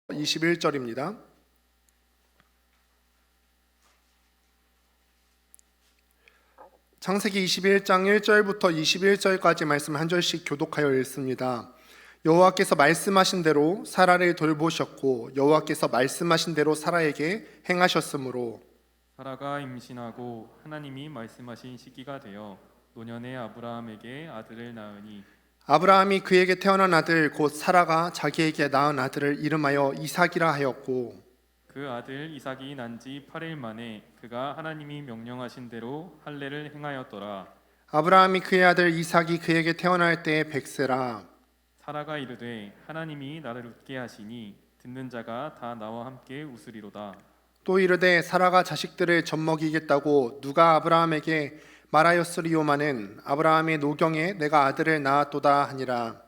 21절입니다. 창세기 21장 1절부터 21절까지 말씀 한 절씩 교독하여 읽습니다. 여호와께서 말씀하신 대로 사라를 돌보셨고 여호와께서 말씀하신 대로 사라에게 행하셨으므로 사라가 임신하고 하나님이 말씀하신 시기가 되어 노년의 아브라함에게 아들을 낳으니 아브라함이 그에게 태어난 아들 곧 사라가 자기에게 낳은 아들을 이름하여 이삭이라 하였고 그 아들 이삭이 난 지 8일 만에 그가 하나님이 명령하신 대로 할례를 행하였더라. 아브라함이 그의 아들 이삭이 그에게 태어날 때에 100세라. 사라가 이르되 하나님이 나를 웃게 하시니 듣는 자가 다 나와 함께 웃으리로다. 또 이르되 사라가 자식들을 젖먹이겠다고 누가 아브라함에게 말하였으리요마는 아브라함의 노경에 내가 아들을 낳았도다 하니라.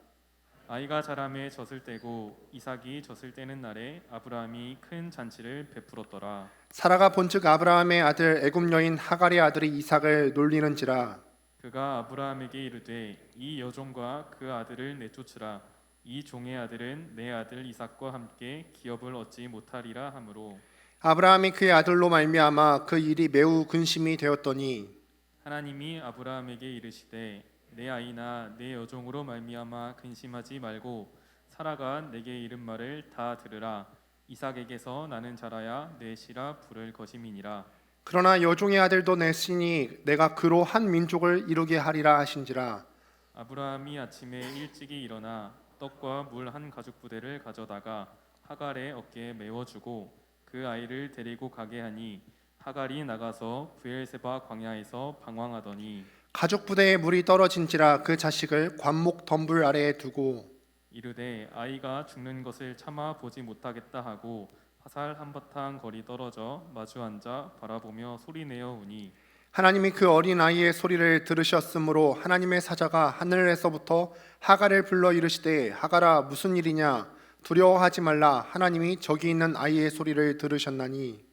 아이가 자라매 젖을 떼고 이삭이 젖을 떼는 날에 아브라함이 큰 잔치를 베풀었더라. 사라가 본즉 아브라함의 아들 애굽 여인 하갈의 아들이 이삭을 놀리는지라. 그가 아브라함에게 이르되 이 여종과 그 아들을 내쫓으라. 이 종의 아들은 내 아들 이삭과 함께 기업을 얻지 못하리라 하므로 아브라함이 그의 아들로 말미암아 그 일이 매우 근심이 되었더니 하나님이 아브라함에게 이르시되 내 아이나 내 여종으로 말미암아 근심하지 말고 사라가 내게 이른 말을 다 들으라. 이삭에게서 나는 자라야 내 씨라 부를 것임이니라. 그러나 여종의 아들도 냈으니 내가 그로 한 민족을 이루게 하리라 하신지라. 아브라함이 아침에 일찍이 일어나 떡과 물 한 가죽 부대를 가져다가 하갈의 어깨에 메워주고 그 아이를 데리고 가게 하니 하갈이 나가서 브엘세바 광야에서 방황하더니 가죽 부대에 물이 떨어진지라 그 자식을 관목 덤불 아래에 두고 이르되 아이가 죽는 것을 참아 보지 못하겠다 하고 화살 한바탕 거리 떨어져 마주 앉아 바라보며 소리내어 우니 하나님이 그 어린 아이의 소리를 들으셨으므로 하나님의 사자가 하늘에서부터 하갈을 불러 이르시되 하갈아 무슨 일이냐 두려워하지 말라 하나님이 저기 있는 아이의 소리를 들으셨나니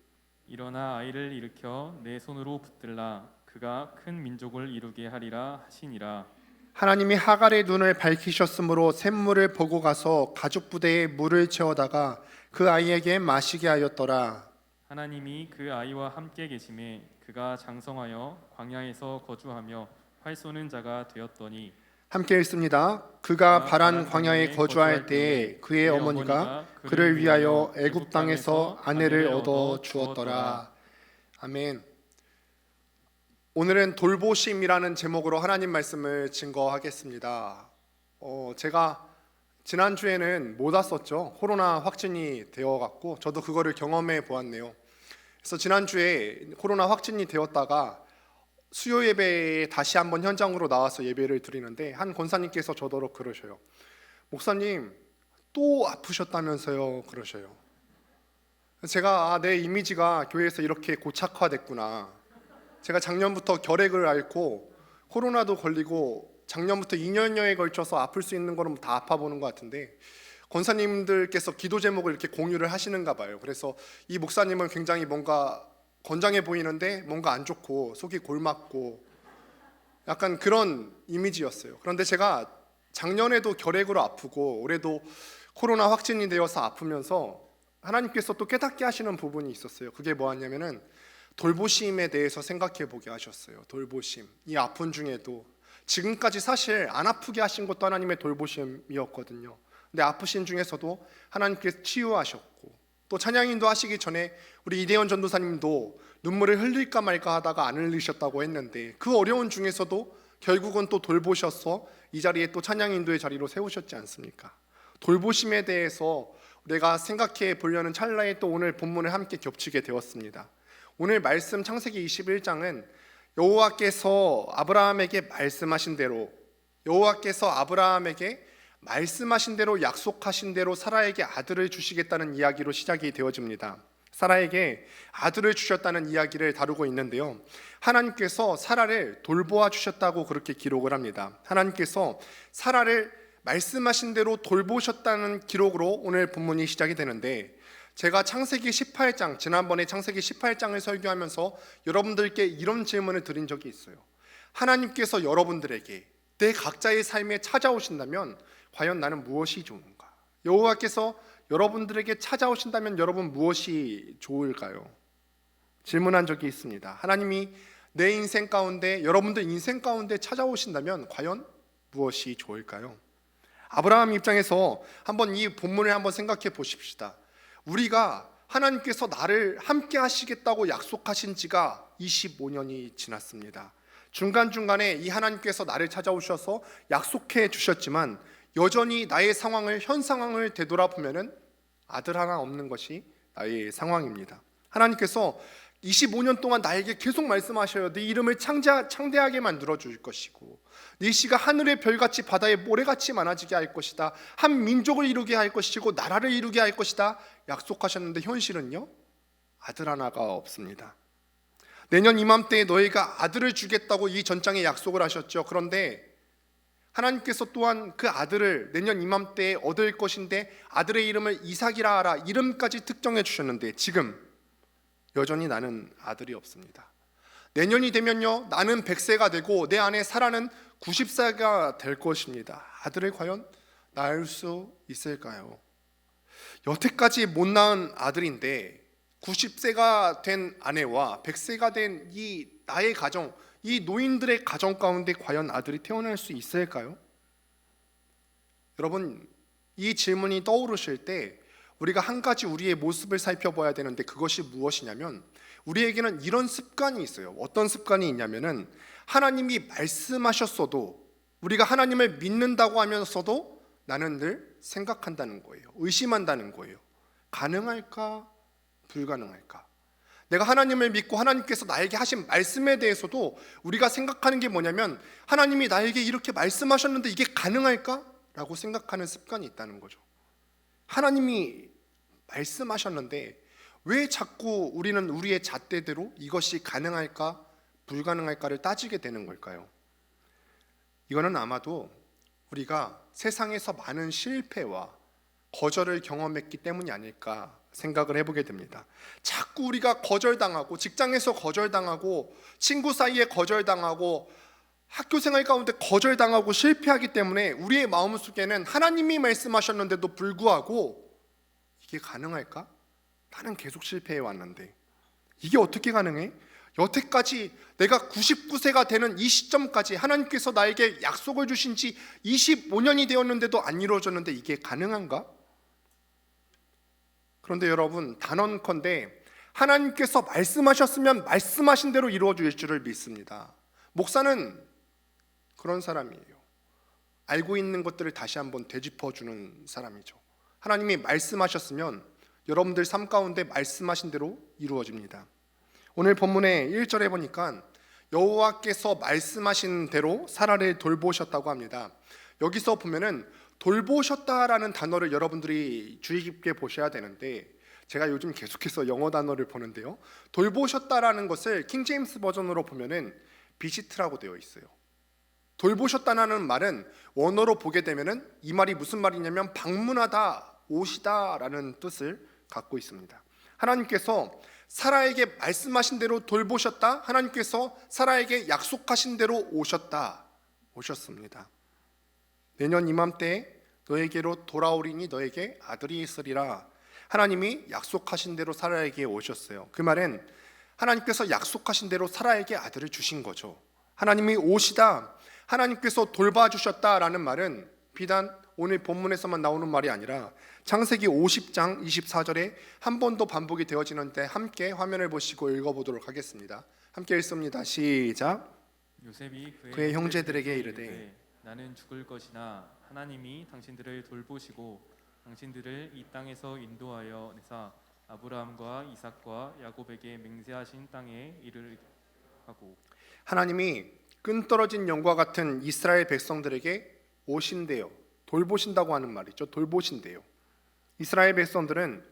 일어나 아이를 일으켜 내 손으로 붙들라 그가 큰 민족을 이루게 하리라 하시니라. 하나님이 하갈의 눈을 밝히셨으므로 샘물을 보고 가서 가죽 부대에 물을 채워다가 그 아이에게 마시게 하였더라. 하나님이 그 아이와 함께 계심에 그가 장성하여 광야에서 거주하며 활 쏘는 자가 되었더니 함께 읽습니다. 그가 바란 광야에 거주할 때에 그의 어머니가 그를 위하여 애굽 땅에서 아내를 얻어 주었더라. 아멘. 오늘은 돌보심이라는 제목으로 하나님 말씀을 증거하겠습니다. 제가 지난주에는 못 왔었죠. 코로나 확진이 되어갖고 저도 그거를 경험해 보았네요. 그래서 지난주에 코로나 확진이 되었다가 수요 예배에 다시 한번 현장으로 나와서 예배를 드리는데 한 권사님께서 저더러 그러셔요. 목사님 또 아프셨다면서요 그러셔요. 제가 내 이미지가 교회에서 이렇게 고착화됐구나. 제가 작년부터 결핵을 앓고 코로나도 걸리고 작년부터 2년여에 걸쳐서 아플 수 있는 거는 다 아파보는 것 같은데 권사님들께서 기도 제목을 이렇게 공유를 하시는가 봐요. 그래서 이 목사님은 굉장히 뭔가 건장해 보이는데 뭔가 안 좋고 속이 골맞고 약간 그런 이미지였어요. 그런데 제가 작년에도 결핵으로 아프고 올해도 코로나 확진이 되어서 아프면서 하나님께서 또 깨닫게 하시는 부분이 있었어요. 그게 뭐였냐면은 돌보심에 대해서 생각해 보게 하셨어요. 돌보심. 이 아픈 중에도 지금까지 사실 안 아프게 하신 것도 하나님의 돌보심이었거든요. 근데 아프신 중에서도 하나님께서 치유하셨고 또 찬양인도 하시기 전에 우리 이대현 전도사님도 눈물을 흘릴까 말까 하다가 안 흘리셨다고 했는데 그 어려운 중에서도 결국은 또 돌보셔서 이 자리에 또 찬양인도의 자리로 세우셨지 않습니까? 돌보심에 대해서 내가 생각해 보려는 찰나에 또 오늘 본문을 함께 겹치게 되었습니다. 오늘 말씀 창세기 21장은 여호와께서 아브라함에게 말씀하신 대로 여호와께서 아브라함에게 말씀하신 대로 약속하신 대로 사라에게 아들을 주시겠다는 이야기로 시작이 되어집니다. 사라에게 아들을 주셨다는 이야기를 다루고 있는데요. 하나님께서 사라를 돌보아 주셨다고 그렇게 기록을 합니다. 하나님께서 사라를 말씀하신 대로 돌보셨다는 기록으로 오늘 본문이 시작이 되는데 제가 창세기 18장, 지난번에 창세기 18장을 설교하면서 여러분들께 이런 질문을 드린 적이 있어요. 하나님께서 여러분들에게 내 각자의 삶에 찾아오신다면 과연 나는 무엇이 좋은가? 여호와께서 여러분들에게 찾아오신다면 여러분 무엇이 좋을까요? 질문한 적이 있습니다. 하나님이 내 인생 가운데, 여러분들 인생 가운데 찾아오신다면 과연 무엇이 좋을까요? 아브라함 입장에서 한번 이 본문을 한번 생각해 보십시다. 우리가 하나님께서 나를 함께 하시겠다고 약속하신 지가 25년이 지났습니다. 중간중간에 이 하나님께서 나를 찾아오셔서 약속해 주셨지만 여전히 나의 상황을, 현 상황을 되돌아보면은 아들 하나 없는 것이 나의 상황입니다. 하나님께서 25년 동안 나에게 계속 말씀하셔요. 네 이름을 창대하게 만들어 줄 것이고 네 씨가 하늘의 별같이 바다의 모래같이 많아지게 할 것이다. 한 민족을 이루게 할 것이고 나라를 이루게 할 것이다 약속하셨는데 현실은요? 아들 하나가 없습니다. 내년 이맘때에 너희가 아들을 주겠다고 이 전장에 약속을 하셨죠. 그런데 하나님께서 또한 그 아들을 내년 이맘때에 얻을 것인데 아들의 이름을 이삭이라 하라 이름까지 특정해 주셨는데 지금 여전히 나는 아들이 없습니다. 내년이 되면요 나는 100세가 되고 내 안에 사라는 90세가 될 것입니다. 아들을 과연 낳을 수 있을까요? 여태까지 못 낳은 아들인데 90세가 된 아내와 100세가 된 이 나의 가정, 이 노인들의 가정 가운데 과연 아들이 태어날 수 있을까요? 여러분 이 질문이 떠오르실 때 우리가 한 가지 우리의 모습을 살펴봐야 되는데 그것이 무엇이냐면 우리에게는 이런 습관이 있어요. 어떤 습관이 있냐면은 하나님이 말씀하셨어도 우리가 하나님을 믿는다고 하면서도 나는 늘 생각한다는 거예요. 의심한다는 거예요. 가능할까? 불가능할까? 내가 하나님을 믿고 하나님께서 나에게 하신 말씀에 대해서도 우리가 생각하는 게 뭐냐면 하나님이 나에게 이렇게 말씀하셨는데 이게 가능할까? 라고 생각하는 습관이 있다는 거죠. 하나님이 말씀하셨는데 왜 자꾸 우리는 우리의 잣대대로 이것이 가능할까 불가능할까를 따지게 되는 걸까요? 이거는 아마도 우리가 세상에서 많은 실패와 거절을 경험했기 때문이 아닐까 생각을 해보게 됩니다. 자꾸 우리가 거절당하고 직장에서 거절당하고 친구 사이에 거절당하고 학교 생활 가운데 거절당하고 실패하기 때문에 우리의 마음속에는 하나님이 말씀하셨는데도 불구하고 이게 가능할까? 나는 계속 실패해 왔는데 이게 어떻게 가능해? 여태까지 내가 99세가 되는 이 시점까지 하나님께서 나에게 약속을 주신 지 25년이 되었는데도 안 이루어졌는데 이게 가능한가? 그런데 여러분 단언컨대 하나님께서 말씀하셨으면 말씀하신 대로 이루어 주실 줄을 믿습니다. 목사는 그런 사람이에요. 알고 있는 것들을 다시 한번 되짚어주는 사람이죠. 하나님이 말씀하셨으면 여러분들 삶 가운데 말씀하신 대로 이루어집니다. 오늘 본문의 1절에 보니까 여호와께서 말씀하신 대로 사라를 돌보셨다고 합니다. 여기서 보면은 돌보셨다라는 단어를 여러분들이 주의 깊게 보셔야 되는데 제가 요즘 계속해서 영어 단어를 보는데요. 돌보셨다라는 것을 킹제임스 버전으로 보면은 비시트라고 되어 있어요. 돌보셨다라는 말은 원어로 보게 되면은 이 말이 무슨 말이냐면 방문하다, 오시다라는 뜻을 갖고 있습니다. 하나님께서 사라에게 말씀하신 대로 돌보셨다. 하나님께서 사라에게 약속하신 대로 오셨습니다. 내년 이맘때에 너에게로 돌아오리니 너에게 아들이 있으리라. 하나님이 약속하신 대로 사라에게 오셨어요. 그 말은 하나님께서 약속하신 대로 사라에게 아들을 주신 거죠. 하나님이 오시다, 하나님께서 돌봐주셨다라는 말은 비단 오늘 본문에서만 나오는 말이 아니라 창세기 50장 24절에 한 번 더 반복이 되어지는데 함께 화면을 보시고 읽어보도록 하겠습니다. 함께 읽습니다. 시작. 요셉이 그의 형제들에게 이르되 나는 죽을 것이나 하나님이 당신들을 돌보시고 당신들을 이 땅에서 인도하여 내사 아브라함과 이삭과 야곱에게 맹세하신 땅에 이르게 하고 하나님이 끈떨어진 영과 같은 이스라엘 백성들에게 오신대요. 돌보신다고 하는 말이죠. 돌보신대요. 이스라엘 백성들은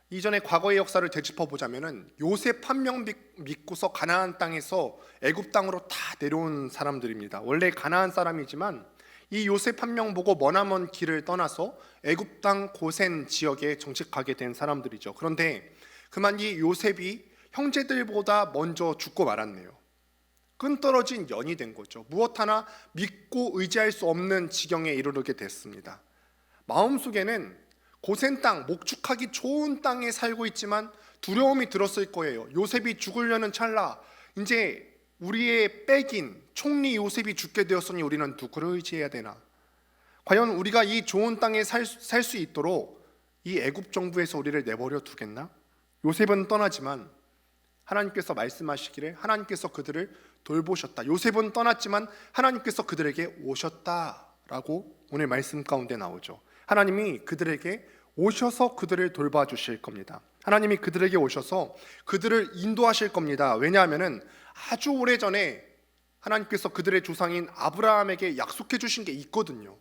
이전의 과거의 역사를 되짚어 보자면은 요셉 한 명 믿고서 가나안 땅에서 애굽 땅으로 다 내려온 사람들입니다. 원래 가나안 사람이지만 이 요셉 한 명 보고 머나먼 길을 떠나서 애굽 땅 고센 지역에 정착하게 된 사람들이죠. 그런데 그만 이 요셉이 형제들보다 먼저 죽고 말았네요. 끈떨어진 연이 된 거죠. 무엇 하나 믿고 의지할 수 없는 지경에 이르게 됐습니다. 마음속에는 고센 땅, 목축하기 좋은 땅에 살고 있지만 두려움이 들었을 거예요. 요셉이 죽으려는 찰나 이제 우리의 빽인 총리 요셉이 죽게 되었으니 우리는 누구를 의지해야 되나? 과연 우리가 이 좋은 땅에 살 수 있도록 이 애굽 정부에서 우리를 내버려 두겠나? 요셉은 떠나지만 하나님께서 말씀하시기를 하나님께서 그들을 돌보셨다. 요셉은 떠났지만 하나님께서 그들에게 오셨다라고 오늘 말씀 가운데 나오죠. 하나님이 그들에게 오셔서 그들을 돌봐주실 겁니다. 하나님이 그들에게 오셔서 그들을 인도하실 겁니다. 왜냐하면 아주 오래전에 하나님께서 그들의 조상인 아브라함에게 약속해 주신 게 있거든요.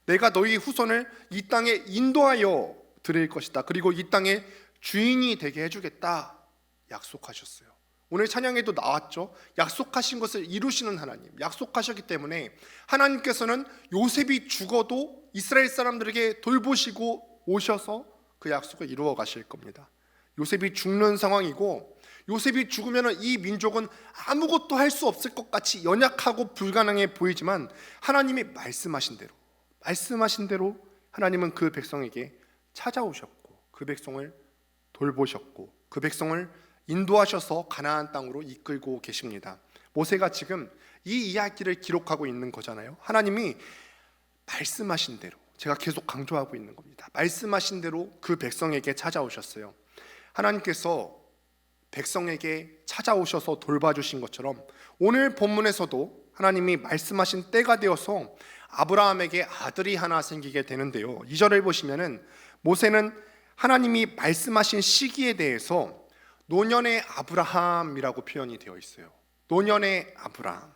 내가 너희 후손을 이 땅에 인도하여 드릴 것이다. 그리고 이 땅의 주인이 되게 해주겠다 약속하셨어요. 오늘 찬양에도 나왔죠. 약속하신 것을 이루시는 하나님, 약속하셨기 때문에 하나님께서는 요셉이 죽어도 이스라엘 사람들에게 돌보시고 오셔서 그 약속을 이루어 가실 겁니다. 요셉이 죽는 상황이고 요셉이 죽으면 이 민족은 아무것도 할 수 없을 것 같이 연약하고 불가능해 보이지만 하나님이 말씀하신 대로 하나님은 그 백성에게 찾아오셨고 그 백성을 돌보셨고 그 백성을 인도하셔서 가나안 땅으로 이끌고 계십니다. 모세가 지금 이 이야기를 기록하고 있는 거잖아요. 하나님이 말씀하신 대로, 제가 계속 강조하고 있는 겁니다. 말씀하신 대로 그 백성에게 찾아오셨어요. 하나님께서 백성에게 찾아오셔서 돌봐주신 것처럼 오늘 본문에서도 하나님이 말씀하신 때가 되어서 아브라함에게 아들이 하나 생기게 되는데요. 2절을 보시면은 모세는 하나님이 말씀하신 시기에 대해서 노년의 아브라함이라고 표현이 되어 있어요. 노년의 아브라함.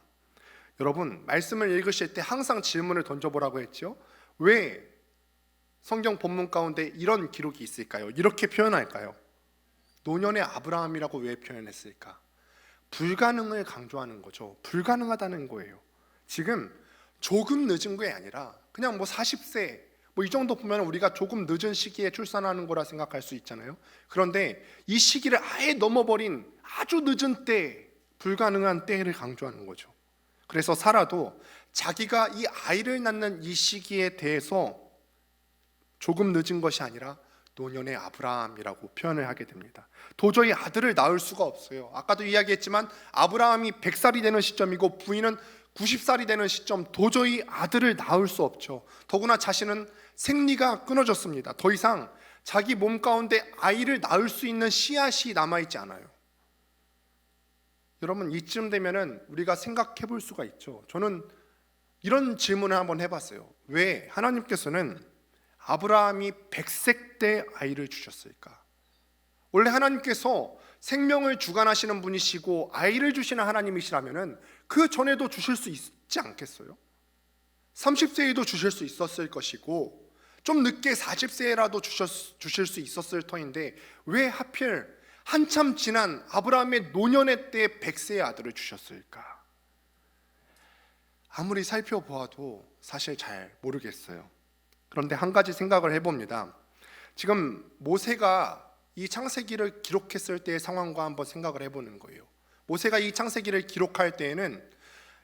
여러분, 말씀을 읽으실 때 항상 질문을 던져보라고 했죠. 왜 성경 본문 가운데 이런 기록이 있을까요? 이렇게 표현할까요? 노년의 아브라함이라고 왜 표현했을까? 불가능을 강조하는 거죠. 불가능하다는 거예요. 지금 조금 늦은 게 아니라 그냥 뭐 40세 뭐 이 정도 보면 우리가 조금 늦은 시기에 출산하는 거라 생각할 수 있잖아요. 그런데 이 시기를 아예 넘어버린 아주 늦은 때, 불가능한 때를 강조하는 거죠. 그래서 사라도 자기가 이 아이를 낳는 이 시기에 대해서 조금 늦은 것이 아니라 노년의 아브라함이라고 표현을 하게 됩니다. 도저히 아들을 낳을 수가 없어요. 아까도 이야기했지만 아브라함이 100살이 되는 시점이고 부인은 90살이 되는 시점, 도저히 아들을 낳을 수 없죠. 더구나 자신은 생리가 끊어졌습니다. 더 이상 자기 몸 가운데 아이를 낳을 수 있는 씨앗이 남아있지 않아요. 여러분, 이쯤 되면은 우리가 생각해 볼 수가 있죠. 저는 이런 질문을 한번 해봤어요. 왜 하나님께서는 아브라함이 100세 때 아이를 주셨을까? 원래 하나님께서 생명을 주관하시는 분이시고 아이를 주시는 하나님이시라면 그 전에도 주실 수 있지 않겠어요? 30세에도 주실 수 있었을 것이고 좀 늦게 40세라도 주실 수 있었을 터인데 왜 하필 한참 지난 아브라함의 노년의 때 100세의 아들을 주셨을까? 아무리 살펴보아도 사실 잘 모르겠어요. 그런데 한 가지 생각을 해봅니다. 지금 모세가 이 창세기를 기록했을 때의 상황과 한번 생각을 해보는 거예요. 모세가 이 창세기를 기록할 때에는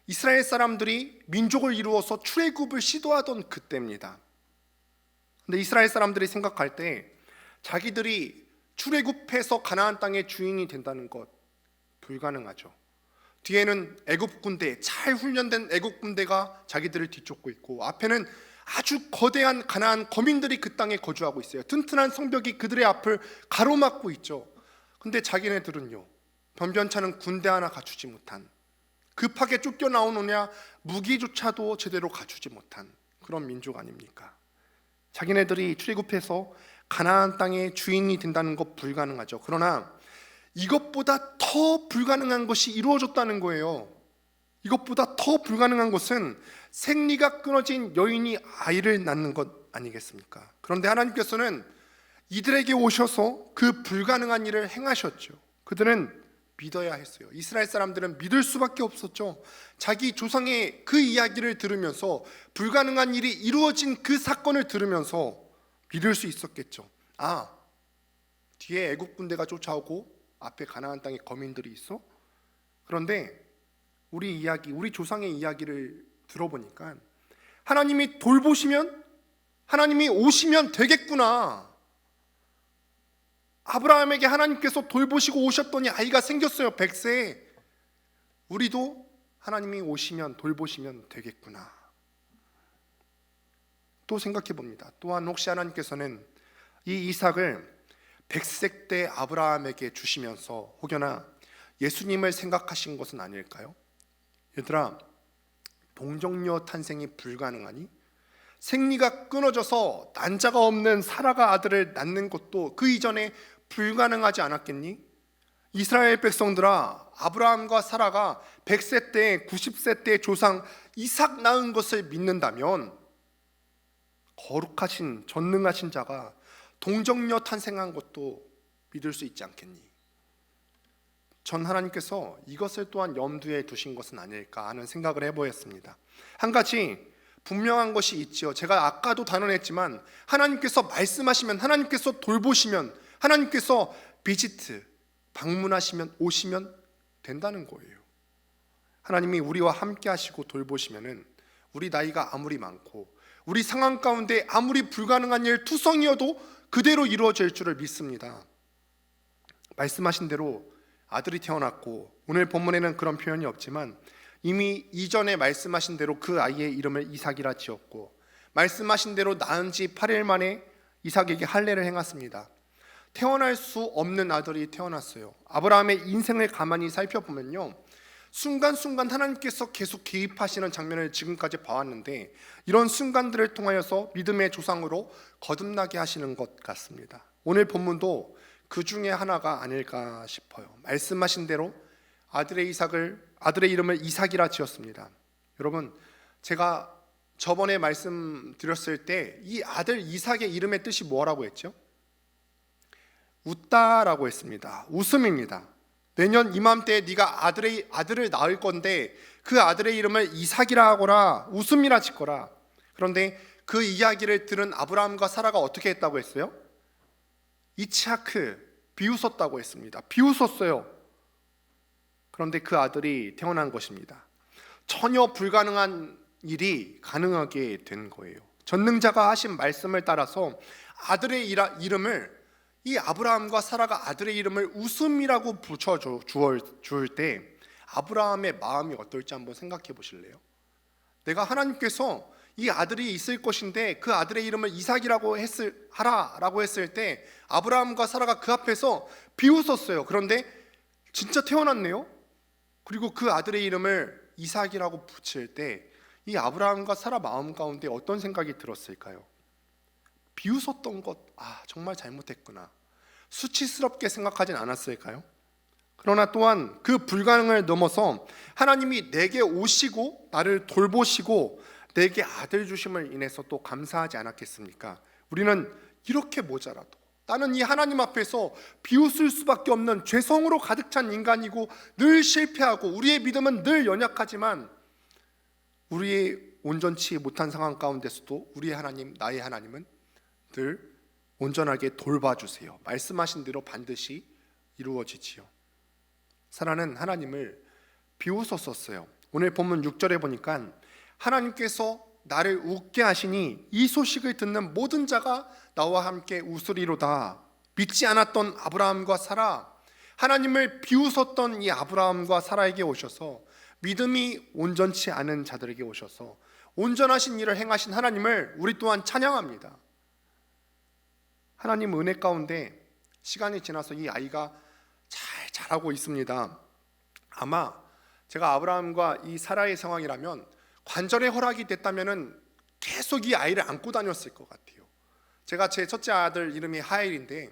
이스라엘 사람들이 민족을 이루어서 출애굽을 시도하던 그때입니다. 근데 이스라엘 사람들이 생각할 때 자기들이 출애굽해서 가나안 땅의 주인이 된다는 것 불가능하죠. 뒤에는 애굽 군대, 잘 훈련된 애굽 군대가 자기들을 뒤쫓고 있고 앞에는 아주 거대한 가나안 거민들이 그 땅에 거주하고 있어요. 튼튼한 성벽이 그들의 앞을 가로막고 있죠. 근데 자기네들은요, 변변찮은 군대 하나 갖추지 못한, 급하게 쫓겨나오느냐 무기조차도 제대로 갖추지 못한 그런 민족 아닙니까? 자기네들이 출애굽해서 가나안 땅의 주인이 된다는 것 불가능하죠. 그러나 이것보다 더 불가능한 것이 이루어졌다는 거예요. 이것보다 더 불가능한 것은 생리가 끊어진 여인이 아이를 낳는 것 아니겠습니까? 그런데 하나님께서는 이들에게 오셔서 그 불가능한 일을 행하셨죠. 그들은 믿어야 했어요. 이스라엘 사람들은 믿을 수밖에 없었죠. 자기 조상의 그 이야기를 들으면서 불가능한 일이 이루어진 그 사건을 들으면서 믿을 수 있었겠죠. 아, 뒤에 애국 군대가 쫓아오고 앞에 가나안 땅에 거민들이 있어? 그런데 우리 조상의 이야기를 들어보니까 하나님이 돌보시면 하나님이 오시면 되겠구나. 아브라함에게 하나님께서 돌보시고 오셨더니 아이가 생겼어요. 100세에. 우리도 하나님이 오시면 돌보시면 되겠구나. 또 생각해 봅니다. 또한 혹시 하나님께서는 이 이삭을 100세 때 아브라함에게 주시면서 혹여나 예수님을 생각하신 것은 아닐까요? 얘들아, 동정녀 탄생이 불가능하니 생리가 끊어져서 난자가 없는 사라가 아들을 낳는 것도 그 이전에 불가능하지 않았겠니? 이스라엘 백성들아, 아브라함과 사라가 100세 때 90세 때 조상 이삭 낳은 것을 믿는다면 거룩하신 전능하신 자가 동정녀 탄생한 것도 믿을 수 있지 않겠니? 전 하나님께서 이것을 또한 염두에 두신 것은 아닐까 하는 생각을 해보였습니다. 한 가지 분명한 것이 있지요. 제가 아까도 단언했지만 하나님께서 말씀하시면, 하나님께서 돌보시면, 하나님께서 비지트 방문하시면, 오시면 된다는 거예요. 하나님이 우리와 함께 하시고 돌보시면은 우리 나이가 아무리 많고 우리 상황 가운데 아무리 불가능한 일 투성이어도 그대로 이루어질 줄을 믿습니다. 말씀하신 대로 아들이 태어났고, 오늘 본문에는 그런 표현이 없지만 이미 이전에 말씀하신 대로 그 아이의 이름을 이삭이라 지었고, 말씀하신 대로 낳은 지 8일 만에 이삭에게 할례를 행했습니다. 태어날 수 없는 아들이 태어났어요. 아브라함의 인생을 가만히 살펴보면요, 순간순간 하나님께서 계속 개입하시는 장면을 지금까지 봐왔는데, 이런 순간들을 통하여서 믿음의 조상으로 거듭나게 하시는 것 같습니다. 오늘 본문도 그 중에 하나가 아닐까 싶어요. 말씀하신 대로 아들의 이름을 이삭이라 지었습니다. 여러분, 제가 저번에 말씀드렸을 때 이 아들 이삭의 이름의 뜻이 뭐라고 했죠? 웃다라고 했습니다. 웃음입니다. 내년 이맘때에 네가 아들을 낳을 건데 그 아들의 이름을 이삭이라 하거라, 웃음이라 짓거라. 그런데 그 이야기를 들은 아브라함과 사라가 어떻게 했다고 했어요? 이츠하크, 비웃었다고 했습니다. 비웃었어요. 그런데 그 아들이 태어난 것입니다. 전혀 불가능한 일이 가능하게 된 거예요. 전능자가 하신 말씀을 따라서 아들의 이름을, 이 아브라함과 사라가 아들의 이름을 웃음이라고 붙여줄 때 아브라함의 마음이 어떨지 한번 생각해 보실래요? 내가 하나님께서 이 아들이 있을 것인데 그 아들의 이름을 이삭이라고 하라라고 했을 때 아브라함과 사라가 그 앞에서 비웃었어요. 그런데 진짜 태어났네요. 그리고 그 아들의 이름을 이삭이라고 붙일 때 이 아브라함과 사라 마음 가운데 어떤 생각이 들었을까요? 비웃었던 것, 정말 잘못했구나, 수치스럽게 생각하진 않았을까요? 그러나 또한 그 불가능을 넘어서 하나님이 내게 오시고 나를 돌보시고 내게 아들 주심을 인해서 또 감사하지 않았겠습니까? 우리는 이렇게 모자라도, 나는 이 하나님 앞에서 비웃을 수밖에 없는 죄성으로 가득 찬 인간이고 늘 실패하고 우리의 믿음은 늘 연약하지만 우리의 온전치 못한 상황 가운데서도 우리의 하나님, 나의 하나님은 늘 온전하게 돌봐주세요. 말씀하신 대로 반드시 이루어지지요. 사라는 하나님을 비웃었었어요. 오늘 본문 6절에 보니까 하나님께서 나를 웃게 하시니 이 소식을 듣는 모든 자가 나와 함께 웃으리로다. 믿지 않았던 아브라함과 사라, 하나님을 비웃었던 이 아브라함과 사라에게 오셔서, 믿음이 온전치 않은 자들에게 오셔서 온전하신 일을 행하신 하나님을 우리 또한 찬양합니다. 하나님 은혜 가운데 시간이 지나서 이 아이가 잘 자라고 있습니다. 아마 제가 아브라함과 이 사라의 상황이라면 관절의 허락이 됐다면 계속 이 아이를 안고 다녔을 것 같아요. 제가 제 첫째 아들 이름이 하엘인데,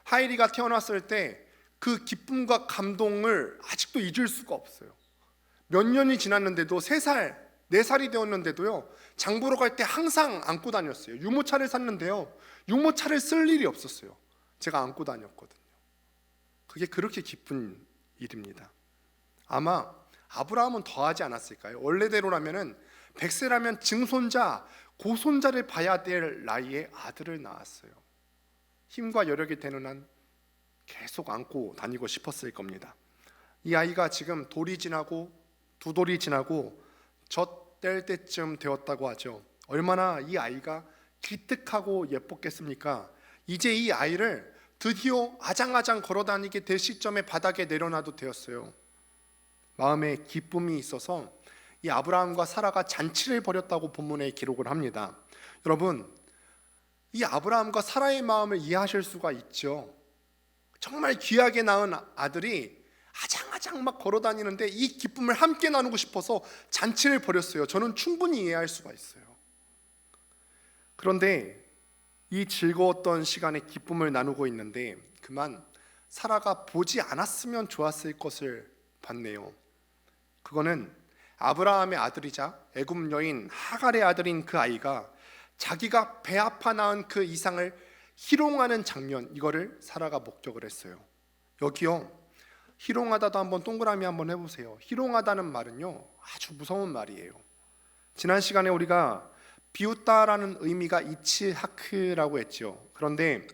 하엘이가 태어났을 때 그 기쁨과 감동을 아직도 잊을 수가 없어요. 몇 년이 지났는데도 3살, 4살이 되었는데도요, 장 보러 갈 때 항상 안고 다녔어요. 유모차를 샀는데요, 유모차를 쓸 일이 없었어요. 제가 안고 다녔거든요. 그게 그렇게 기쁜 일입니다. 아마 아브라함은 더하지 않았을까요? 원래대로라면은 100세라면 증손자, 고손자를 봐야 될 나이에 아들을 낳았어요. 힘과 여력이 되는 한 계속 안고 다니고 싶었을 겁니다. 이 아이가 지금 돌이 지나고 2돌이 지나고 젖 뗄 때쯤 되었다고 하죠. 얼마나 이 아이가 기특하고 예뻤겠습니까? 이제 이 아이를 드디어 아장아장 걸어다니게 될 시점에 바닥에 내려놔도 되었어요. 마음에 기쁨이 있어서 이 아브라함과 사라가 잔치를 벌였다고 본문에 기록을 합니다. 여러분, 이 아브라함과 사라의 마음을 이해하실 수가 있죠. 정말 귀하게 낳은 아들이 아장아장 막 걸어다니는데 이 기쁨을 함께 나누고 싶어서 잔치를 벌였어요. 저는 충분히 이해할 수가 있어요. 그런데 이 즐거웠던 시간에 기쁨을 나누고 있는데 그만 사라가 보지 않았으면 좋았을 것을 봤네요. 그거는 아브라함의 아들이자 애굽 여인 하갈의 아들인 그 아이가 자기가 배 아파 낳은 그 이상을 희롱하는 장면, 이거를 사라가 목격을 했어요. 여기요, 희롱하다도 한번 동그라미 한번 해보세요. 희롱하다는 말은요, 아주 무서운 말이에요. 지난 시간에 우리가 비웃다라는 의미가 이츠하크라고 했죠. 그런데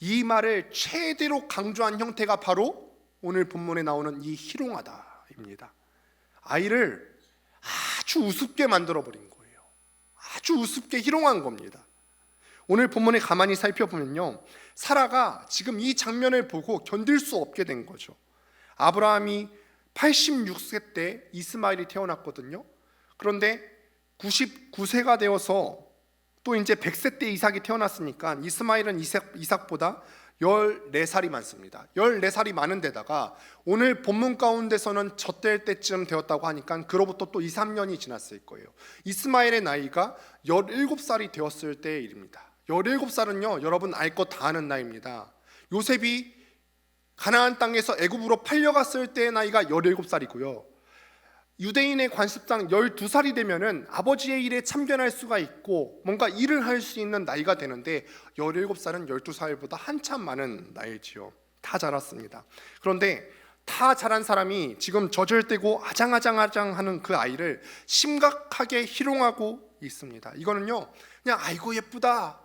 이 말을 최대로 강조한 형태가 바로 오늘 본문에 나오는 이 희롱하다입니다. 아이를 아주 우습게 만들어버린 거예요. 아주 우습게 희롱한 겁니다. 오늘 본문에 가만히 살펴보면요, 사라가 지금 이 장면을 보고 견딜 수 없게 된 거죠. 아브라함이 86세 때 이스마엘이 태어났거든요. 그런데 99세가 되어서 또 이제 100세 때 이삭이 태어났으니까 이스마엘은 이삭보다 14살이 많습니다. 14살이 많은 데다가 오늘 본문 가운데서는 젖될 때쯤 되었다고 하니까 그로부터 또 2, 3년이 지났을 거예요. 이스마엘의 나이가 17살이 되었을 때의 일입니다. 17살은요, 여러분 알 것 다 아는 나이입니다. 요셉이 가나안 땅에서 애굽으로 팔려갔을 때의 나이가 17살이고요. 유대인의 관습상 12살이 되면은 아버지의 일에 참견할 수가 있고 뭔가 일을 할 수 있는 나이가 되는데 17살은 12살보다 한참 많은 나이지요. 다 자랐습니다. 그런데 다 자란 사람이 지금 젖을대고 아장아장하는 그 아이를 심각하게 희롱하고 있습니다. 이거는요, 그냥 아이고 예쁘다,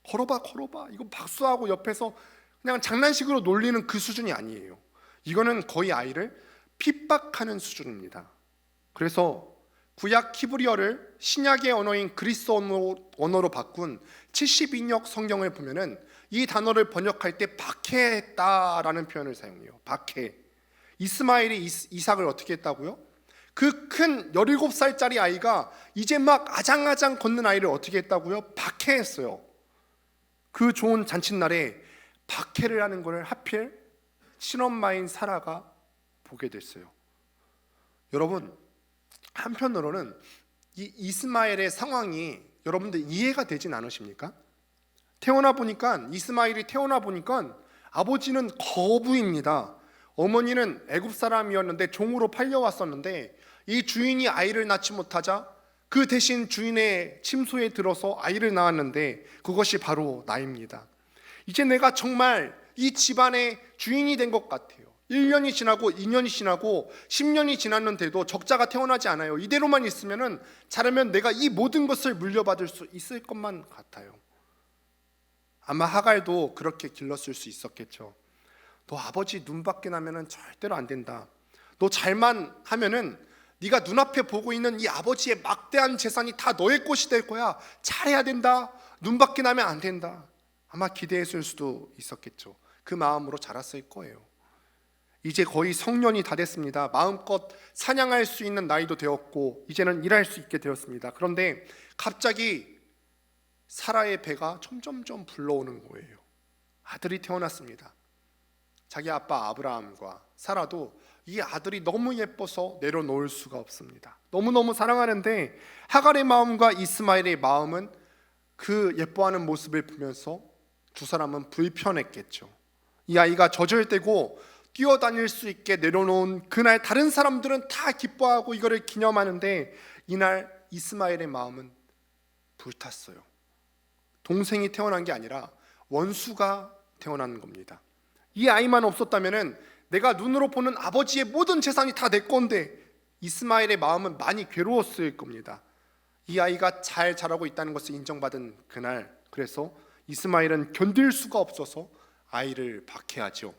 걸어봐 이거 박수하고 옆에서 그냥 장난식으로 놀리는 그 수준이 아니에요. 이거는 거의 아이를 핍박하는 수준입니다. 그래서 구약 히브리어를 신약의 언어인 그리스 언어로 바꾼 72역 성경을 보면은 이 단어를 번역할 때 박해했다라는 표현을 사용해요. 박해. 이스마엘이 이삭을 어떻게 했다고요? 그 큰 17살짜리 아이가 이제 막 아장아장 걷는 아이를 어떻게 했다고요? 박해했어요. 그 좋은 잔칫날에 박해를 하는 것을 하필 친엄마인 사라가 보게 됐어요. 여러분, 한편으로는 이 이스마엘의 상황이 여러분들 이해가 되진 않으십니까? 이스마엘이 태어나 보니까 아버지는 거부입니다. 어머니는 애굽 사람이었는데 종으로 팔려왔었는데 이 주인이 아이를 낳지 못하자 그 대신 주인의 침소에 들어서 아이를 낳았는데 그것이 바로 나입니다. 이제 내가 정말 이 집안의 주인이 된 것 같아요. 1년이 지나고 2년이 지나고 10년이 지났는데도 적자가 태어나지 않아요. 이대로만 있으면은 자라면 내가 이 모든 것을 물려받을 수 있을 것만 같아요. 아마 하갈도 그렇게 길렀을 수 있었겠죠. 너 아버지 눈밖에 나면은 절대로 안 된다. 너 잘만 하면은 네가 눈앞에 보고 있는 이 아버지의 막대한 재산이 다 너의 것이 될 거야. 잘해야 된다. 눈밖에 나면 안 된다. 아마 기대했을 수도 있었겠죠. 그 마음으로 자랐을 거예요. 이제 거의 성년이 다 됐습니다. 마음껏 사냥할 수 있는 나이도 되었고 이제는 일할 수 있게 되었습니다. 그런데 갑자기 사라의 배가 점점점 불러오는 거예요. 아들이 태어났습니다. 자기 아빠 아브라함과 사라도 이 아들이 너무 예뻐서 내려놓을 수가 없습니다. 너무너무 사랑하는데 하갈의 마음과 이스마엘의 마음은 그 예뻐하는 모습을 보면서 두 사람은 불편했겠죠. 이 아이가 젖을대고 뛰어다닐 수 있게 내려놓은 그날 다른 사람들은 다 기뻐하고 이거를 기념하는데 이날 이스마엘의 마음은 불탔어요. 동생이 태어난 게 아니라 원수가 태어난 겁니다. 이 아이만 없었다면은 내가 눈으로 보는 아버지의 모든 재산이 다 내 건데 이스마엘의 마음은 많이 괴로웠을 겁니다. 이 아이가 잘 자라고 있다는 것을 인정받은 그날, 그래서 이스마엘은 견딜 수가 없어서 아이를 박해하죠.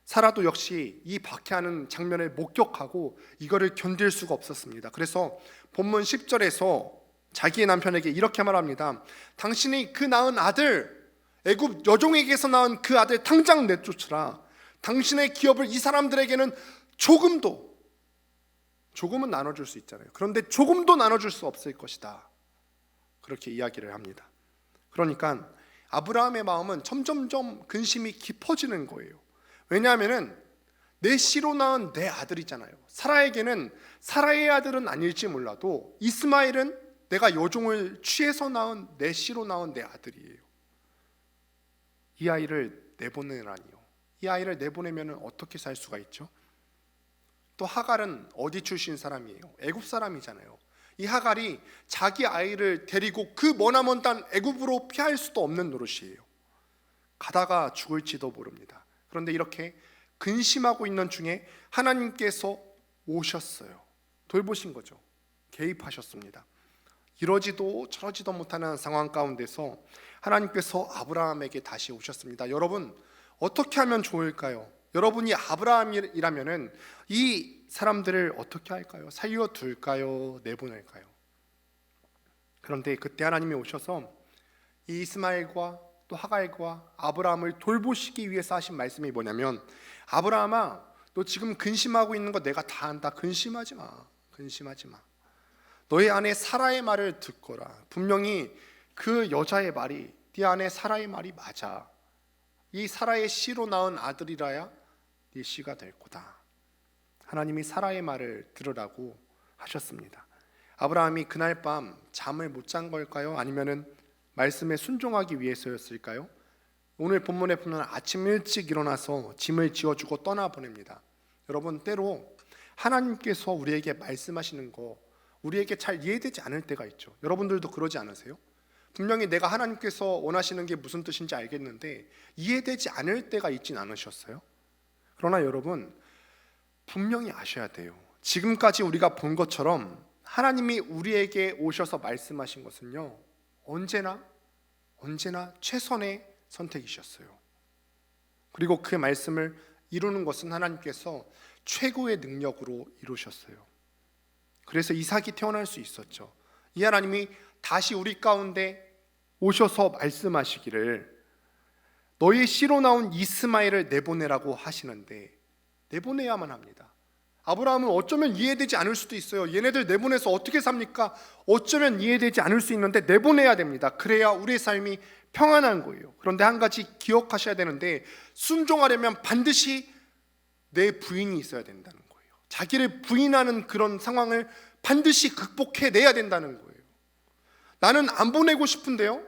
사라도 역시 이 박해하는 장면을 목격하고 이거를 견딜 수가 없었습니다. 그래서 본문 10절에서 자기의 남편에게 이렇게 말합니다. 당신이 그 낳은 아들, 애굽 여종에게서 낳은 그 아들 당장 내쫓으라. 당신의 기업을 이 사람들에게는 조금은 나눠줄 수 있잖아요. 그런데 조금도 나눠줄 수 없을 것이다. 그렇게 이야기를 합니다. 그러니까 아브라함의 마음은 점점점 근심이 깊어지는 거예요. 왜냐하면 내 씨로 낳은 내 아들이잖아요. 사라에게는 사라의 아들은 아닐지 몰라도 이스마엘은 내가 여종을 취해서 낳은 내 씨로 낳은 내 아들이에요. 이 아이를 내보내라니요. 이 아이를 내보내면 어떻게 살 수가 있죠? 또 하갈은 어디 출신 사람이에요? 애굽 사람이잖아요. 이 하갈이 자기 아이를 데리고 그 머나먼 땅 애굽으로 피할 수도 없는 노릇이에요. 가다가 죽을지도 모릅니다. 그런데 이렇게 근심하고 있는 중에 하나님께서 오셨어요. 돌보신 거죠. 개입하셨습니다. 이러지도 저러지도 못하는 상황 가운데서 하나님께서 아브라함에게 다시 오셨습니다. 여러분, 어떻게 하면 좋을까요? 여러분이 아브라함이라면은 이 사람들을 어떻게 할까요? 살려둘까요? 내보낼까요? 그런데 그때 하나님이 오셔서 이 이스마엘과 또 하갈과 아브라함을 돌보시기 위해서 하신 말씀이 뭐냐면, 아브라함아, 너 지금 근심하고 있는 거 내가 다 안다. 근심하지 마. 너의 아내 사라의 말을 듣거라. 분명히 그 여자의 말이, 네 아내 사라의 말이 맞아. 이 사라의 씨로 낳은 아들이라야 네 씨가 될 거다. 하나님이 사라의 말을 들으라고 하셨습니다. 아브라함이 그날 밤 잠을 못 잔 걸까요? 아니면은 말씀에 순종하기 위해서였을까요? 오늘 본문에 보면 아침 일찍 일어나서 짐을 지어주고 떠나보냅니다. 여러분, 때로 하나님께서 우리에게 말씀하시는 거 우리에게 잘 이해되지 않을 때가 있죠. 여러분들도 그러지 않으세요? 분명히 내가 하나님께서 원하시는 게 무슨 뜻인지 알겠는데 이해되지 않을 때가 있진 않으셨어요? 그러나 여러분, 분명히 아셔야 돼요. 지금까지 우리가 본 것처럼 하나님이 우리에게 오셔서 말씀하신 것은요, 언제나 최선의 선택이셨어요. 그리고 그 말씀을 이루는 것은 하나님께서 최고의 능력으로 이루셨어요. 그래서 이삭이 태어날 수 있었죠. 이 하나님이 다시 우리 가운데 오셔서 말씀하시기를 너의 씨로 나온 이스마엘을 내보내라고 하시는데 내보내야만 합니다. 아브라함은 어쩌면 이해되지 않을 수도 있어요. 얘네들 내보내서 어떻게 삽니까? 어쩌면 이해되지 않을 수 있는데 내보내야 됩니다. 그래야 우리의 삶이 평안한 거예요. 그런데 한 가지 기억하셔야 되는데, 순종하려면 반드시 내 부인이 있어야 된다는 거예요. 자기를 부인하는 그런 상황을 반드시 극복해내야 된다는 거예요. 나는 안 보내고 싶은데요,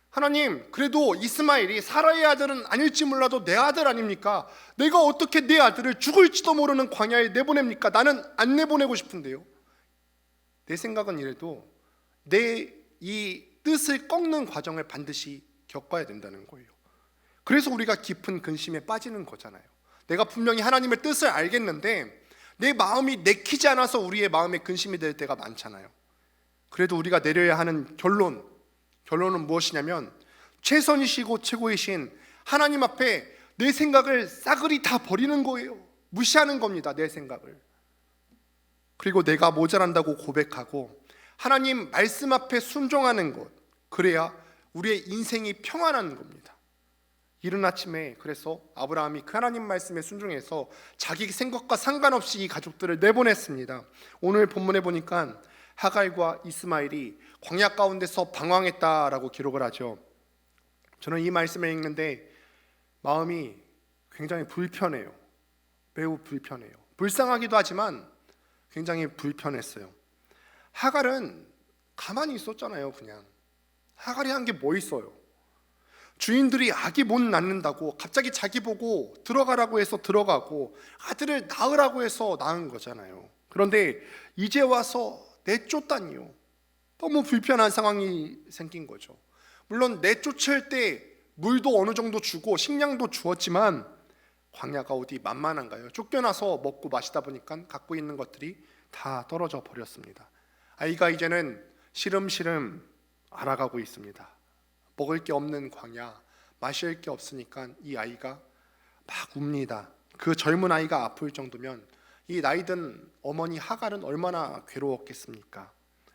하나님, 그래도 이스마엘이 사라의 아들은 아닐지 몰라도 내 아들 아닙니까? 내가 어떻게 내 아들을 죽을지도 모르는 광야에 내보냅니까? 나는 안 내보내고 싶은데요. 내 생각은 이래도 내 이 뜻을 꺾는 과정을 반드시 겪어야 된다는 거예요. 그래서 우리가 깊은 근심에 빠지는 거잖아요. 내가 분명히 하나님의 뜻을 알겠는데 내 마음이 내키지 않아서 우리의 마음에 근심이 될 때가 많잖아요. 그래도 우리가 내려야 하는 결론은 무엇이냐면, 최선이시고 최고이신 하나님 앞에 내 생각을 싸그리 다 버리는 거예요. 무시하는 겁니다, 내 생각을. 그리고 내가 모자란다고 고백하고 하나님 말씀 앞에 순종하는 것, 그래야 우리의 인생이 평안한 겁니다. 이른 아침에 그래서 아브라함이 그 하나님 말씀에 순종해서 자기 생각과 상관없이 이 가족들을 내보냈습니다. 오늘 본문에 보니까 하갈과 이스마엘이 광야 가운데서 방황했다라고 기록을 하죠. 저는 이 말씀을 읽는데 마음이 굉장히 불편해요. 매우 불편해요. 불쌍하기도 하지만 굉장히 불편했어요. 하갈은 가만히 있었잖아요. 그냥 하갈이 한 게 뭐 있어요? 주인들이 아기 못 낳는다고 갑자기 자기 보고 들어가라고 해서 들어가고 아들을 낳으라고 해서 낳은 거잖아요. 그런데 이제 와서 내쫓다니요. 너무 불편한 상황이 생긴 거죠. 물론 내쫓을 때 물도 어느 정도 주고 식량도 주었지만 광야가 어디 만만한가요? 쫓겨나서 먹고 마시다 보니까 갖고 있는 것들이 다 떨어져 버렸습니다. 아이가 이제는 시름시름 알아가고 있습니다. 먹을 게 없는 광야, 마실 게 없으니까 이 아이가 막 웁니다. 그 젊은 아이가 아플 정도면 이 나이든 어머니 하갈은 얼마나 괴로웠겠습니까?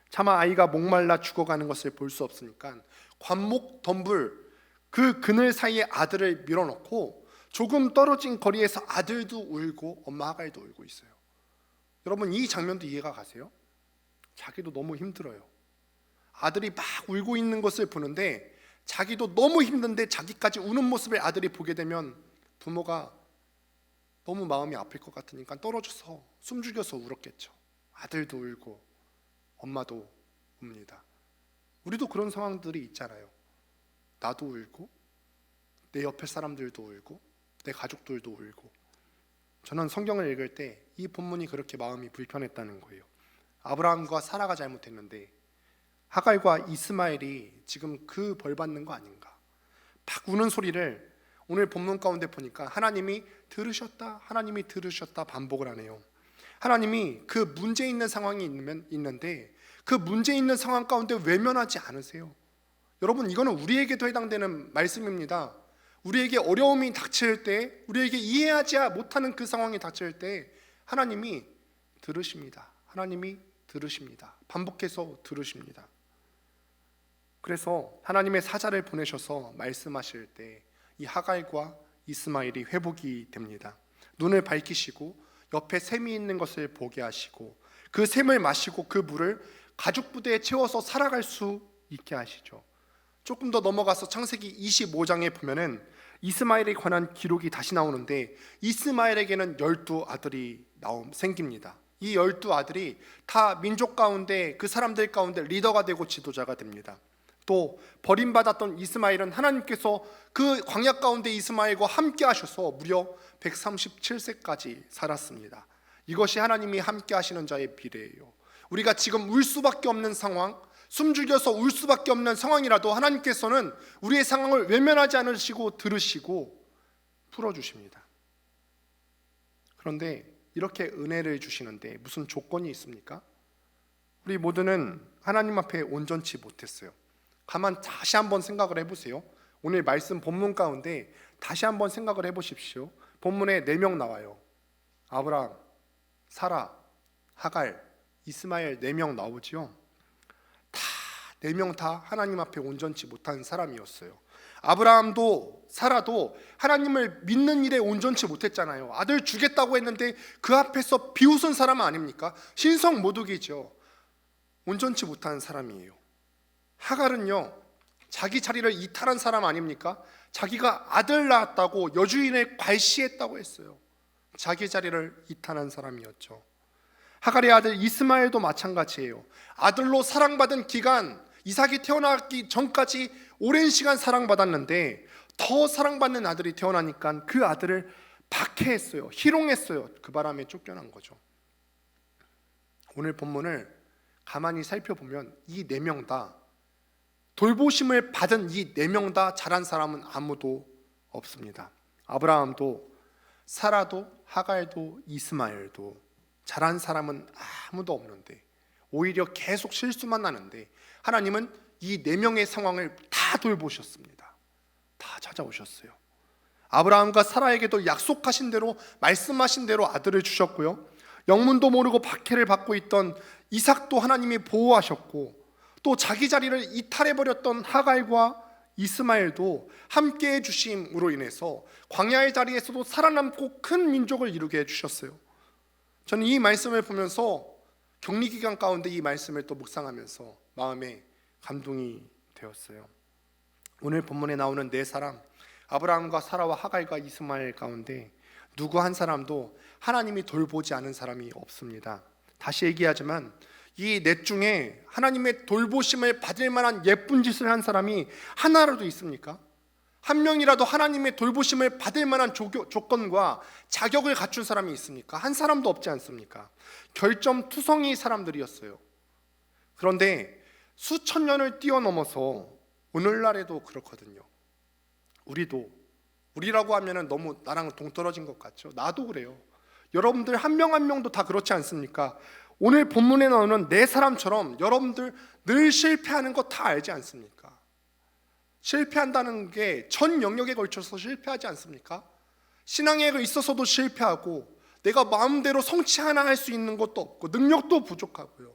차마 아이가 목말라 죽어가는 것을 볼 수 없으니까 관목 덤불 그 그늘 사이에 아들을 밀어넣고 조금 떨어진 거리에서 아들도 울고 엄마 하갈도 울고 있어요. 여러분, 이 장면도 이해가 가세요? 자기도 너무 힘들어요. 아들이 막 울고 있는 것을 보는데 자기도 너무 힘든데 자기까지 우는 모습을 아들이 보게 되면 부모가 너무 마음이 아플 것 같으니까 떨어져서 숨죽여서 울었겠죠. 아들도 울고 엄마도 웁니다. 우리도 그런 상황들이 있잖아요. 나도 울고 내 옆에 사람들도 울고 내 가족들도 울고. 저는 성경을 읽을 때 이 본문이 그렇게 마음이 불편했다는 거예요. 아브라함과 사라가 잘못했는데 하갈과 이스마엘이 지금 그 벌 받는 거 아닌가. 막 우는 소리를 오늘 본문 가운데 보니까 하나님이 들으셨다 반복을 하네요. 하나님이 그 문제 있는 상황이 있는데 그 문제 있는 상황 가운데 외면하지 않으세요. 여러분, 이거는 우리에게도 해당되는 말씀입니다. 우리에게 어려움이 닥칠 때, 우리에게 이해하지 못하는 그 상황이 닥칠 때 하나님이 들으십니다. 하나님이 들으십니다. 반복해서 들으십니다. 그래서 하나님의 사자를 보내셔서 말씀하실 때 이 하갈과 이스마엘이 회복이 됩니다. 눈을 밝히시고 옆에 샘이 있는 것을 보게 하시고 그 샘을 마시고 그 물을 가죽 부대에 채워서 살아갈 수 있게 하시죠. 조금 더 넘어가서 창세기 25장에 보면은 이스마엘에 관한 기록이 다시 나오는데 이스마엘에게는 12아들이 생깁니다. 이 12아들이 다 민족 가운데 그 사람들 가운데 리더가 되고 지도자가 됩니다. 또 버림받았던 이스마엘은 하나님께서 그 광야 가운데 이스마엘과 함께 하셔서 무려 137세까지 살았습니다. 이것이 하나님이 함께 하시는 자의 비례예요. 우리가 지금 울 수밖에 없는 상황, 숨죽여서 울 수밖에 없는 상황이라도 하나님께서는 우리의 상황을 외면하지 않으시고 들으시고 풀어주십니다. 그런데 이렇게 은혜를 주시는데 무슨 조건이 있습니까? 우리 모두는 하나님 앞에 온전치 못했어요. 가만 다시 한번 생각을 해보세요. 오늘 말씀 본문 가운데 다시 한번 생각을 해보십시오. 본문에 4명 나와요. 아브라함, 사라, 하갈, 이스마엘 4명 나오지요. 다 4명 다 하나님 앞에 온전치 못한 사람이었어요. 아브라함도 사라도 하나님을 믿는 일에 온전치 못했잖아요. 아들 주겠다고 했는데 그 앞에서 비웃은 사람 아닙니까? 신성 모독이죠. 온전치 못한 사람이에요. 하갈은요, 자기 자리를 이탈한 사람 아닙니까? 자기가 아들 낳았다고 여주인을 괄시했다고 했어요. 자기 자리를 이탈한 사람이었죠. 하갈의 아들 이스마엘도 마찬가지예요. 아들로 사랑받은 기간, 이삭이 태어나기 전까지 오랜 시간 사랑받았는데 더 사랑받는 아들이 태어나니까 그 아들을 박해했어요. 희롱했어요. 그 바람에 쫓겨난 거죠. 오늘 본문을 가만히 살펴보면 이 4명 다 돌보심을 받은 이 4명 다 잘한 사람은 아무도 없습니다. 아브라함도 사라도 하갈도 이스마엘도 잘한 사람은 아무도 없는데 오히려 계속 실수만 나는데 하나님은 이 4명의 상황을 다 돌보셨습니다. 다 찾아오셨어요. 아브라함과 사라에게도 약속하신 대로 말씀하신 대로 아들을 주셨고요. 영문도 모르고 박해를 받고 있던 이삭도 하나님이 보호하셨고 또 자기 자리를 이탈해버렸던 하갈과 이스마엘도 함께해 주심으로 인해서 광야의 자리에서도 살아남고 큰 민족을 이루게 해주셨어요. 저는 이 말씀을 보면서 격리기간 가운데 이 말씀을 또 묵상하면서 마음에 감동이 되었어요. 오늘 본문에 나오는 4사람, 아브라함과 사라와 하갈과 이스마엘 가운데 누구 한 사람도 하나님이 돌보지 않은 사람이 없습니다. 다시 얘기하지만 이 넷 중에 하나님의 돌보심을 받을 만한 예쁜 짓을 한 사람이 하나라도 있습니까? 한 명이라도 하나님의 돌보심을 받을 만한 조건과 자격을 갖춘 사람이 있습니까? 한 사람도 없지 않습니까? 결점투성이 사람들이었어요. 그런데 수천 년을 뛰어넘어서 오늘날에도 그렇거든요. 우리라고 하면 너무 나랑 동떨어진 것 같죠? 나도 그래요. 여러분들 한 명 한 명도 다 그렇지 않습니까? 오늘 본문에 나오는 4사람처럼 여러분들 늘 실패하는 거 다 알지 않습니까? 실패한다는 게 전 영역에 걸쳐서 실패하지 않습니까? 신앙에 있어서도 실패하고 내가 마음대로 성취 하나 할 수 있는 것도 없고 능력도 부족하고요.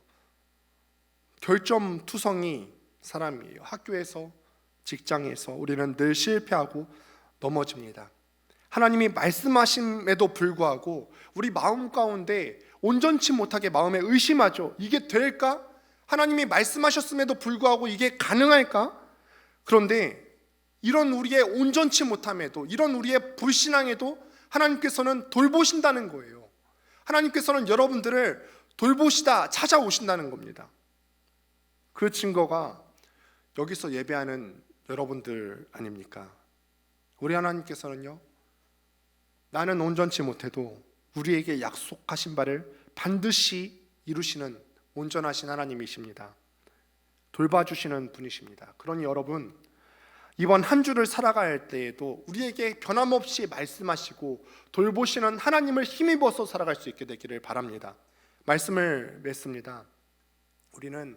결점투성이 사람이에요. 학교에서, 직장에서 우리는 늘 실패하고 넘어집니다. 하나님이 말씀하심에도 불구하고 우리 마음 가운데 온전치 못하게 마음에 의심하죠. 이게 될까? 하나님이 말씀하셨음에도 불구하고 이게 가능할까? 그런데 이런 우리의 온전치 못함에도, 이런 우리의 불신앙에도 하나님께서는 돌보신다는 거예요. 하나님께서는 여러분들을 돌보시다 찾아오신다는 겁니다. 그 증거가 여기서 예배하는 여러분들 아닙니까? 우리 하나님께서는요, 나는 온전치 못해도 우리에게 약속하신 바를 반드시 이루시는 온전하신 하나님이십니다. 돌봐주시는 분이십니다. 그러니 여러분, 이번 한 주를 살아갈 때에도 우리에게 변함없이 말씀하시고 돌보시는 하나님을 힘입어서 살아갈 수 있게 되기를 바랍니다. 말씀을 맺습니다. 우리는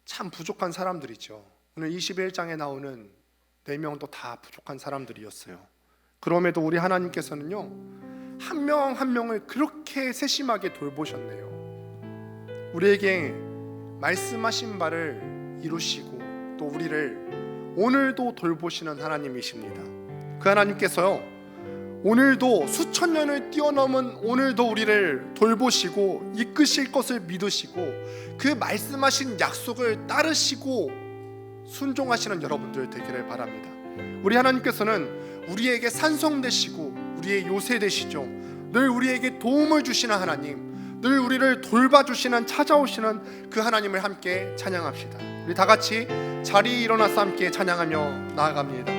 참 부족한 사람들이죠. 오늘 21장에 나오는 4명도 다 부족한 사람들이었어요. 그럼에도 우리 하나님께서는요, 한 명 한 명을 그렇게 세심하게 돌보셨네요. 우리에게 말씀하신 바를 이루시고 또 우리를 오늘도 돌보시는 하나님이십니다. 그 하나님께서요, 오늘도 수천 년을 뛰어넘은 오늘도 우리를 돌보시고 이끄실 것을 믿으시고 그 말씀하신 약속을 따르시고 순종하시는 여러분들 되기를 바랍니다. 우리 하나님께서는 우리에게 산성 되시고 우리의 요새 되시죠. 늘 우리에게 도움을 주시는 하나님, 늘 우리를 돌봐주시는, 찾아오시는 그 하나님을 함께 찬양합시다. 우리 다 같이 자리에 일어나서 함께 찬양하며 나아갑니다.